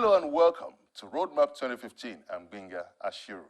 Hello and welcome to Roadmap 2015. I'm Binga Ashiru.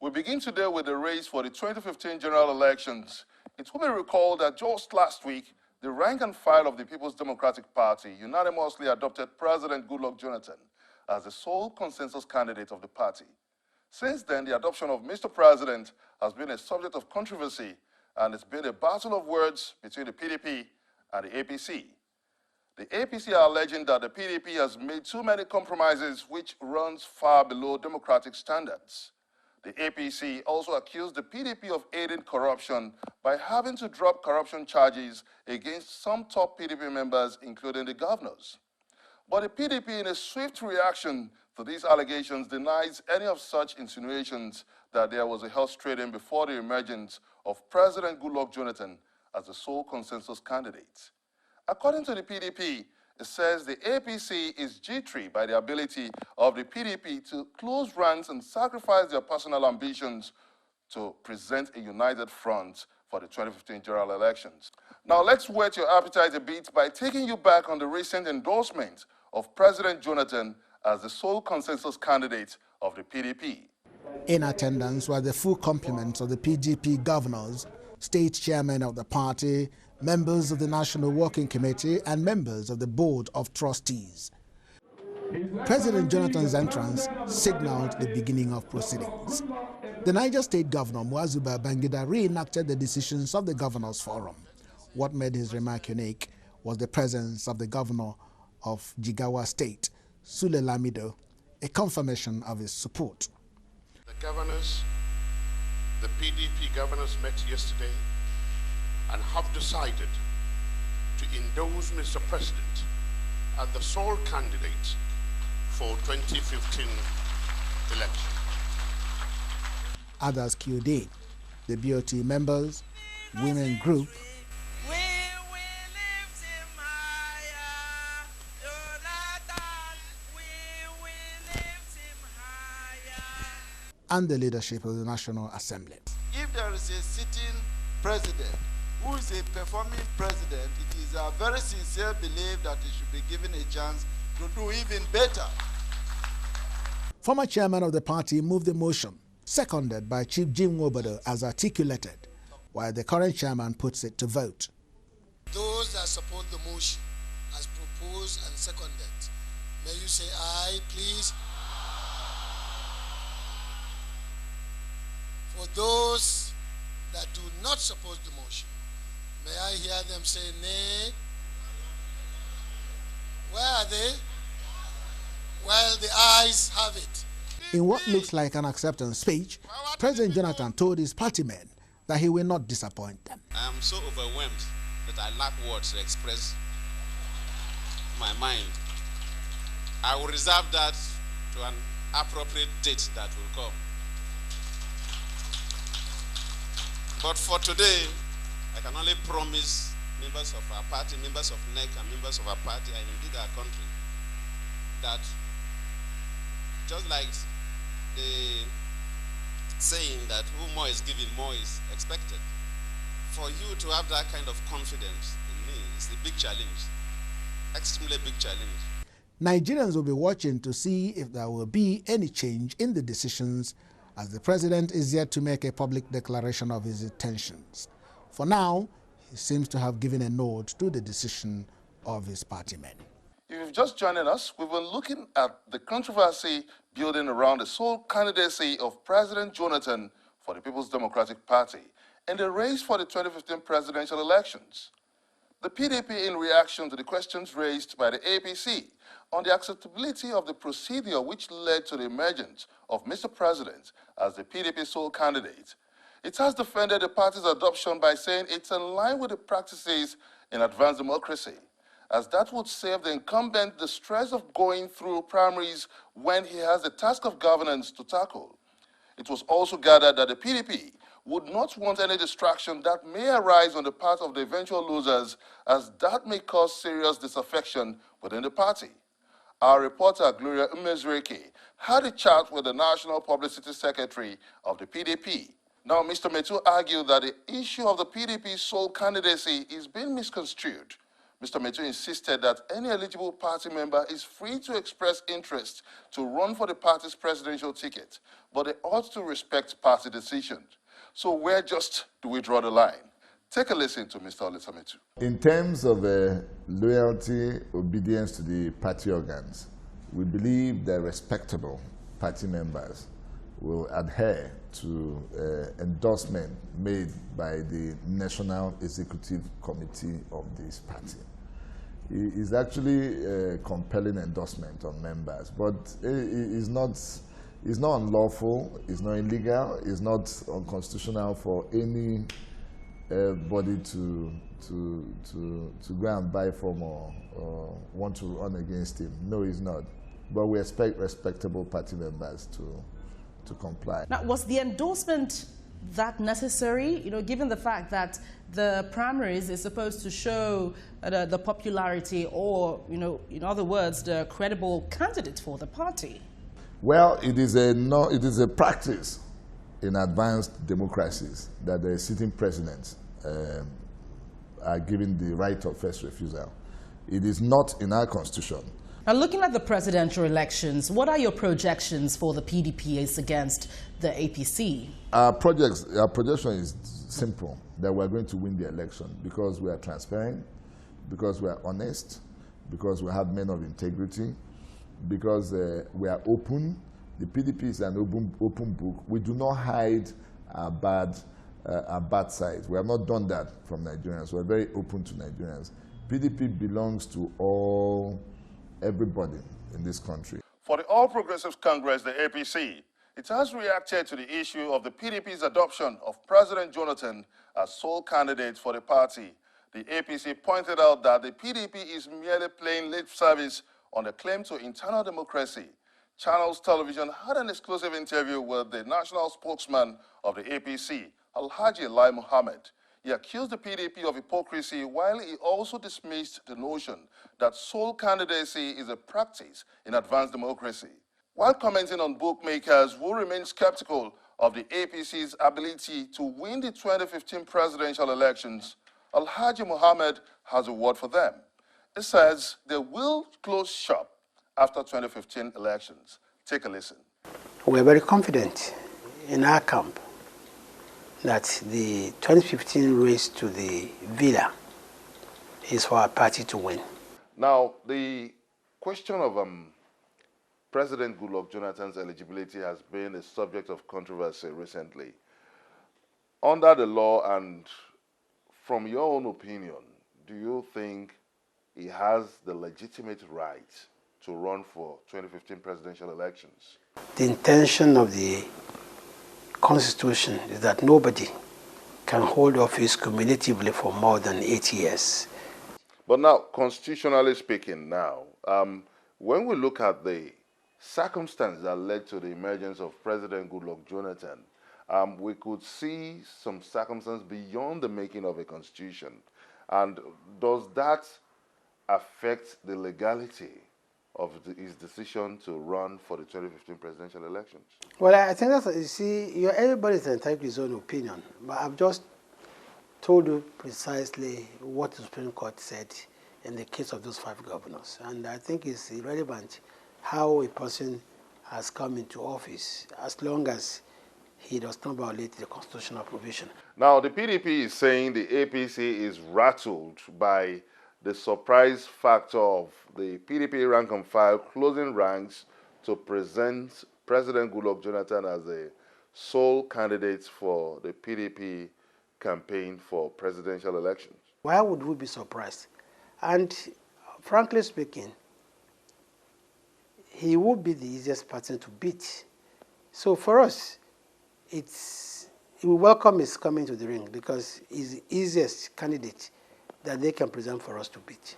We begin today with the race for the 2015 general elections. It will be recalled that just last week, the rank and file of the People's Democratic Party unanimously adopted President Goodluck Jonathan as the sole consensus candidate of the party. Since then, the adoption of Mr. President has been a subject of controversy, and it's been a battle of words between the PDP and the APC. The APC are alleging that the PDP has made too many compromises which runs far below democratic standards. The APC also accused the PDP of aiding corruption by having to drop corruption charges against some top PDP members, including the governors. But the PDP, in a swift reaction to these allegations, denies any of such insinuations that there was a horse trading before the emergence of President Goodluck Jonathan as the sole consensus candidate. According to the PDP, it says the APC is jittery by the ability of the PDP to close ranks and sacrifice their personal ambitions to present a united front for the 2015 general elections. Now let's whet your appetite a bit by taking you back on the recent endorsement of President Jonathan as the sole consensus candidate of the PDP. In attendance were the full complement of the PDP governors, state chairman of the party, members of the National Working Committee, and members of the Board of Trustees. President Jonathan's entrance signaled the beginning of proceedings. The Niger State Governor, Muazu Babangida, reenacted the decisions of the Governors Forum. What made his remark unique was the presence of the Governor of Jigawa State, Sule Lamido, a confirmation of his support. The governors, the PDP governors met yesterday and have decided to endorse Mr. President as the sole candidate for 2015 election. Others queued in, the BOT members, women group, and the leadership of the National Assembly. If there is a sitting president who is a performing president, it is a very sincere belief that he should be given a chance to do even better. Former chairman of the party moved the motion, seconded by Chief Jim Wobodo as articulated, while the current chairman puts it to vote. Those that support the motion as proposed and seconded, may you say aye, please. For those that do not support the motion, may I hear them say nay? Where are they? Well, the ayes have it. In what looks like an acceptance speech, President Jonathan told his party men that he will not disappoint them. I am so overwhelmed that I lack words to express my mind. I will reserve that to an appropriate date that will come. But for today, I can only promise members of our party, members of NEC, and members of our party, and indeed our country, that just like the saying that who more is given, more is expected, for you to have that kind of confidence in me is a big challenge, extremely big challenge. Nigerians will be watching to see if there will be any change in the decisions, as the president is yet to make a public declaration of his intentions. For now, he seems to have given a nod to the decision of his party men. If you've just joined us, we've been looking at the controversy building around the sole candidacy of President Jonathan for the People's Democratic Party in the race for the 2015 presidential elections. The PDP, in reaction to the questions raised by the APC on the acceptability of the procedure which led to the emergence of Mr. President as the PDP sole candidate, it has defended the party's adoption by saying it's in line with the practices in advanced democracy, as that would save the incumbent the stress of going through primaries when he has the task of governance to tackle. It was also gathered that the PDP would not want any distraction that may arise on the part of the eventual losers, as that may cause serious disaffection within the party. Our reporter, Gloria Umezreke, had a chat with the National Publicity Secretary of the PDP. Now, Mr. Metuh argued that the issue of the PDP's sole candidacy is being misconstrued Mr. Metuh insisted that any eligible party member is free to express interest to run for the party's presidential ticket, but they ought to respect party decisions. So where just do we draw the line? Take a listen to Mr. Metuh. In terms of loyalty, obedience to the party organs, we believe that respectable party members will adhere to endorsement made by the National Executive Committee of this party. It is actually a compelling endorsement on members, but it's not unlawful, it's not illegal, it's not unconstitutional for any body to go and buy from or want to run against him. No, it's not. But we expect respectable party members to comply. Now, was the endorsement that necessary, given the fact that the primaries is supposed to show the popularity or, in other words, the credible candidate for the party? Well, it is a practice in advanced democracies that the sitting presidents are given the right of first refusal. It is not in our constitution. Now, looking at the presidential elections, what are your projections for the PDP against the APC? Our projection is simple, that we're going to win the election because we are transparent, because we are honest, because we have men of integrity, because we are open. The PDP is an open book. We do not hide our bad sides. We have not done that from Nigerians. We're very open to Nigerians. PDP belongs to everybody in this country. For the All Progressives Congress, the APC, it has reacted to the issue of the PDP's adoption of President Jonathan as sole candidate for the party. The APC pointed out that the PDP is merely playing lip service on the claim to internal democracy. Channels Television had an exclusive interview with the national spokesman of the APC, Alhaji Lai Mohammed. He accused the PDP of hypocrisy while he also dismissed the notion that sole candidacy is a practice in advanced democracy. While commenting on bookmakers who remain skeptical of the APC's ability to win the 2015 presidential elections, Alhaji Mohammed has a word for them. It says they will close shop after 2015 elections. Take a listen. We're very confident in our camp that the 2015 race to the Villa is for our party to win. Now, the question of President Goodluck Jonathan's eligibility has been a subject of controversy recently. Under the law and from your own opinion, do you think he has the legitimate right to run for 2015 presidential elections? The intention of the Constitution is that nobody can hold office cumulatively for more than 8 years. But now, constitutionally speaking now, when we look at the circumstances that led to the emergence of President Goodluck Jonathan, we could see some circumstances beyond the making of a constitution. And does that affect the legality of his decision to run for the 2015 presidential elections? Well, I think that's, you see, everybody's entitled to his own opinion, but I've just told you precisely what the Supreme Court said in the case of those 5 governors. And I think it's irrelevant how a person has come into office as long as he does not violate the constitutional provision. Now, the PDP is saying the APC is rattled by the surprise factor of the PDP rank and file closing ranks to present President Goodluck Jonathan as a sole candidate for the PDP campaign for presidential elections. Why would we be surprised? And frankly speaking, he would be the easiest person to beat. So for us, we welcome his coming to the ring because he's the easiest candidate that they can present for us to beat.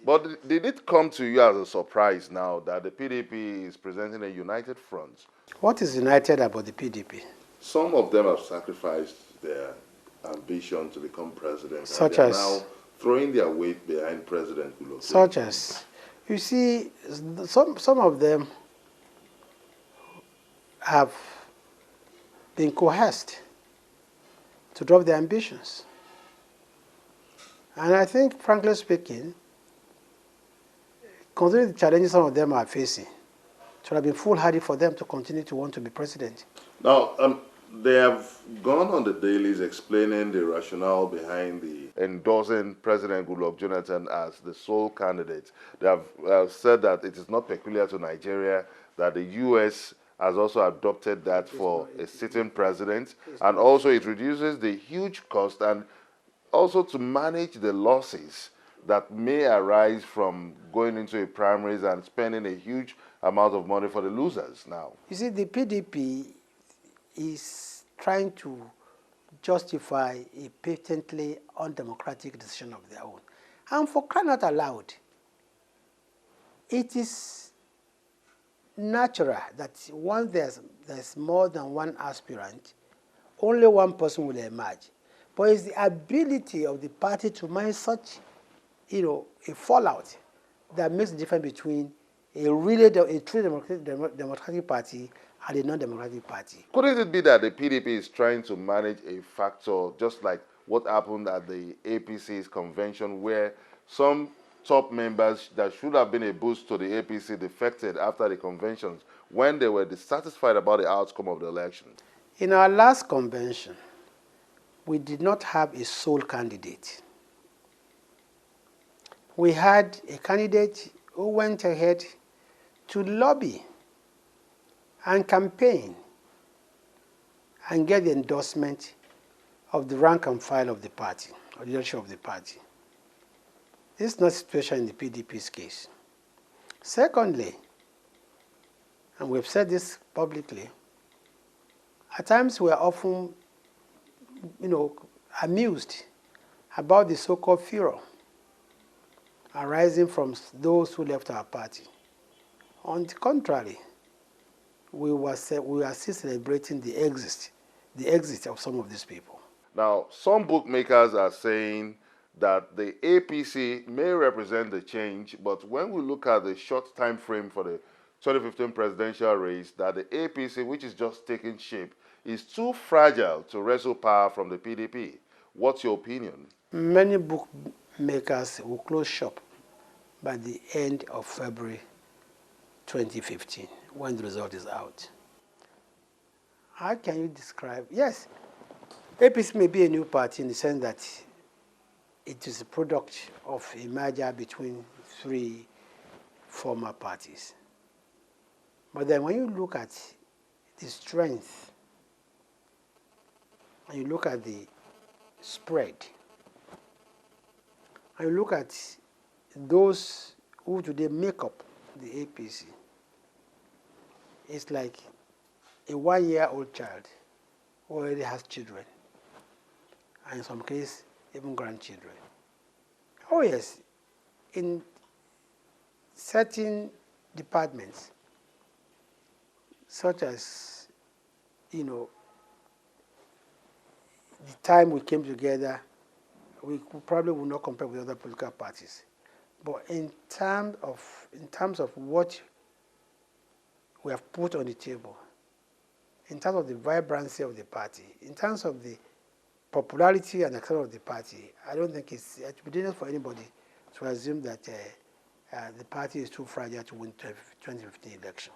But did it come to you as a surprise now that the PDP is presenting a united front? What is united about the PDP? Some of them have sacrificed their ambition to become president. Such and as? now throwing their weight behind President Goodluck. Such as? You see, some of them have been coerced to drop their ambitions. And I think, frankly speaking, considering the challenges some of them are facing, it would have been foolhardy for them to continue to want to be president. Now, they have gone on the dailies explaining the rationale behind the endorsing President Goodluck Jonathan as the sole candidate. They have said that it is not peculiar to Nigeria, that the U.S. has also adopted that for a sitting president, and also it reduces the huge cost and also to manage the losses that may arise from going into a primaries and spending a huge amount of money for the losers now. You see, the PDP is trying to justify a patently undemocratic decision of their own. And for crying out aloud, it is natural that once there's more than one aspirant, only one person will emerge. But it's the ability of the party to manage such, a fallout that makes the difference between a true democratic party and a non-democratic party. Couldn't it be that the PDP is trying to manage a factor just like what happened at the APC's convention, where some top members that should have been a boost to the APC defected after the conventions when they were dissatisfied about the outcome of the election? In our last convention, we did not have a sole candidate. We had a candidate who went ahead to lobby and campaign and get the endorsement of the rank and file of the party, or the leadership of the party. This is not the situation in the PDP's case. Secondly, and we've said this publicly, at times we are often, amused about the so-called furor arising from those who left our party. On the contrary, we are still celebrating the exit of some of these people. Now, some bookmakers are saying that the APC may represent the change, but when we look at the short time frame for the 2015 presidential race, that the APC, which is just taking shape, is too fragile to wrestle power from the PDP. What's your opinion? Many bookmakers will close shop by the end of February 2015, when the result is out. How can you describe? Yes, APC may be a new party in the sense that it is a product of a merger between three former parties. But then when you look at the strength, and you look at the spread, and you look at those who today make up the APC, it's like a one-year-old child who already has children, and in some cases, even grandchildren. Oh yes, in certain departments, such as, the time we came together, we probably will not compare with other political parties. But in terms of what we have put on the table, in terms of the vibrancy of the party, in terms of the popularity and acceptance of the party, I don't think it's dangerous for anybody to assume that the party is too fragile to win the 2015 election.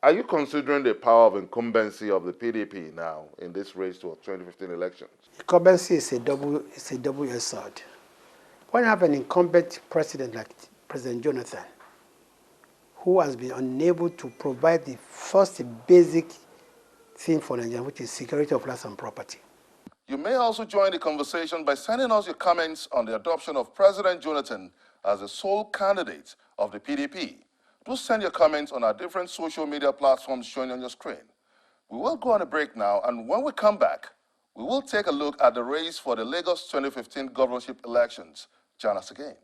Are you considering the power of incumbency of the PDP now in this race to 2015 elections? Incumbency is a double-edged sword. When you have an incumbent president like President Jonathan, who has been unable to provide the first basic thing for Nigeria, which is security of life and property. You may also join the conversation by sending us your comments on the adoption of President Jonathan as the sole candidate of the PDP. Do send your comments on our different social media platforms showing on your screen. We will go on a break now, and when we come back, we will take a look at the race for the Lagos 2015 governorship elections. Join us again.